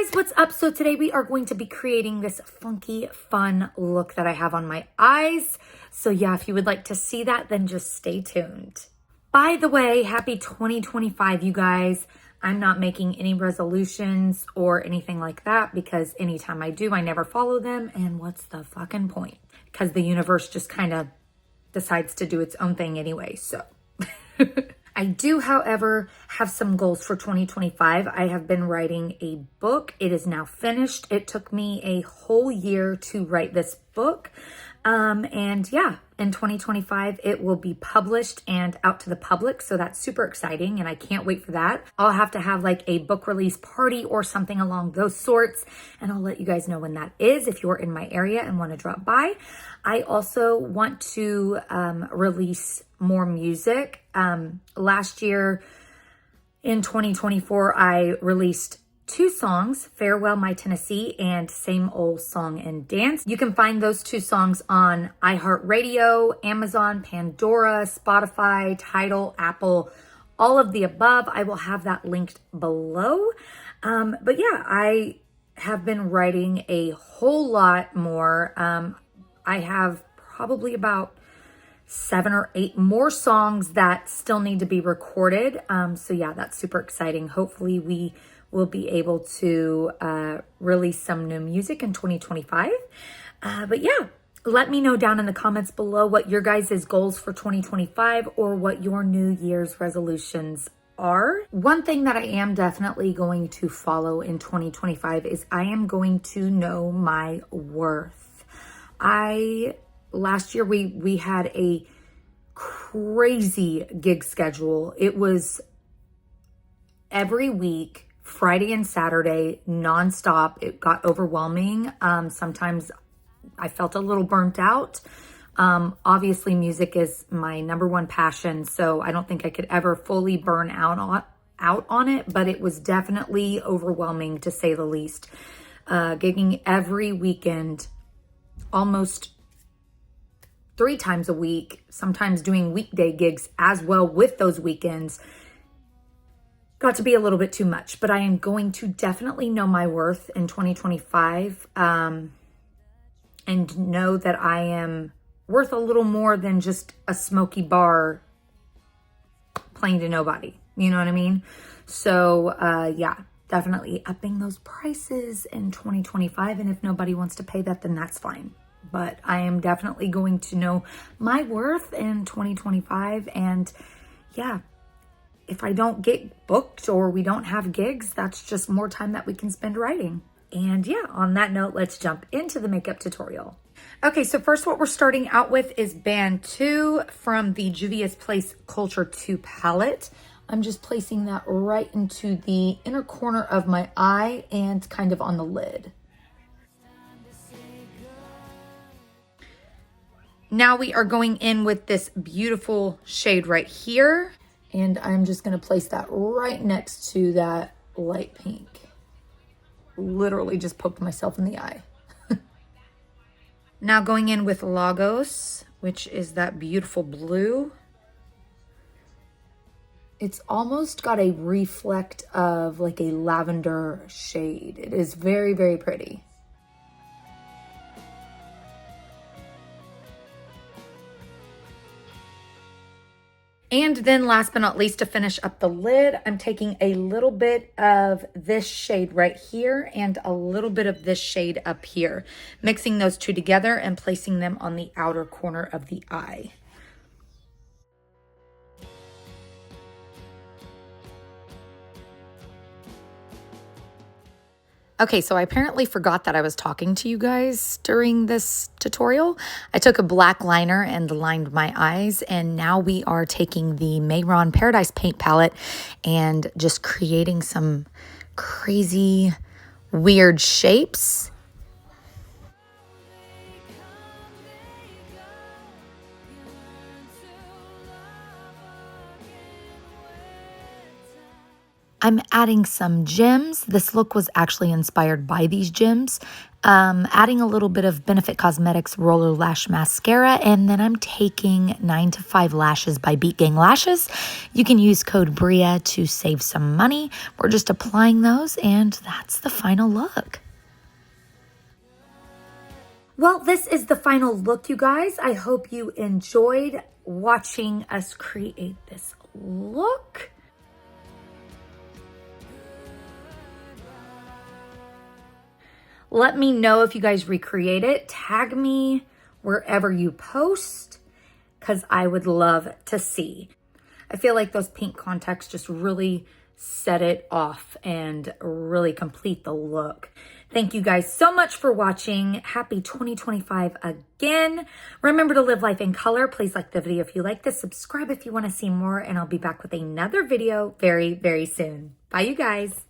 guys, what's up? So today we are going to be creating this funky, fun look that I have on my eyes. So yeah, if you would like to see that, then just stay tuned. By the way, happy 2025, you guys. I'm not making any resolutions or anything like that because anytime I do, I never follow them. And what's the fucking point? Because the universe just kind of decides to do its own thing anyway, so. I do, however, have some goals for 2025. I have been writing a book. It is now finished. It took me a whole year to write this book. And yeah, in 2025, it will be published and out to the public. So that's super exciting and I can't wait for that. I'll have to have like a book release party or something along those sorts. And I'll let you guys know when that is if you're in my area and want to drop by. I also want to release more music. Last year in 2024, I released 2 songs, Farewell My Tennessee and Same Old Song and Dance. You can find those 2 songs on iHeartRadio, Amazon, Pandora, Spotify, Tidal, Apple, all of the above. I will have that linked below. But yeah, I have been writing a whole lot more. I have probably about 7 or 8 more songs that still need to be recorded. So yeah, that's super exciting. Hopefully we will be able to release some new music in 2025. But yeah, let me know down in the comments below what your guys' goals for 2025 or what your New Year's resolutions are. One thing that I am definitely going to follow in 2025 is I am going to know my worth. Last year we had a crazy gig schedule. It was every week, Friday and Saturday, nonstop. It got overwhelming. Sometimes I felt a little burnt out. Obviously music is my #1 passion, so I don't think I could ever fully burn out on it, but it was definitely overwhelming to say the least. Gigging every weekend, almost 3 times a week, sometimes doing weekday gigs as well with those weekends, got to be a little bit too much. But I am going to definitely know my worth in 2025 and know that I am worth a little more than just a smoky bar playing to nobody. You know what I mean? So yeah, definitely upping those prices in 2025. And if nobody wants to pay that, then that's fine. But I am definitely going to know my worth in 2025. And yeah, if I don't get booked or we don't have gigs, that's just more time that we can spend writing. And yeah, on that note, let's jump into the makeup tutorial. Okay, so first what we're starting out with is Band 2 from the Juvia's Place Culture 2 palette. I'm just placing that right into the inner corner of my eye and kind of on the lid. Now we are going in with this beautiful shade right here. And I'm just going to place that right next to that light pink. Literally just poked myself in the eye. Now going in with Lagos, which is that beautiful blue. It's almost got a reflect of like a lavender shade. It is very, very pretty. And then last but not least, to finish up the lid, I'm taking a little bit of this shade right here and a little bit of this shade up here, mixing those 2 together and placing them on the outer corner of the eye. Okay, so I apparently forgot that I was talking to you guys during this tutorial. I took a black liner and lined my eyes, and now we are taking the Mayron Paradise Paint Palette and just creating some crazy, weird shapes. I'm adding some gems. This look was actually inspired by these gems. Adding a little bit of Benefit Cosmetics Roller Lash Mascara, and then I'm taking 9 to 5 Lashes by Beat Gang Lashes. You can use code BRIA to save some money. We're just applying those, and that's the final look. Well, this is the final look, you guys. I hope you enjoyed watching us create this look. Let me know if you guys recreate it. Tag me wherever you post, because I would love to see. I feel like those pink contacts just really set it off and really complete the look. Thank you guys so much for watching. Happy 2025 again. Remember to live life in color. Please like the video if you like this. Subscribe if you want to see more, and I'll be back with another video very, very soon. Bye, you guys.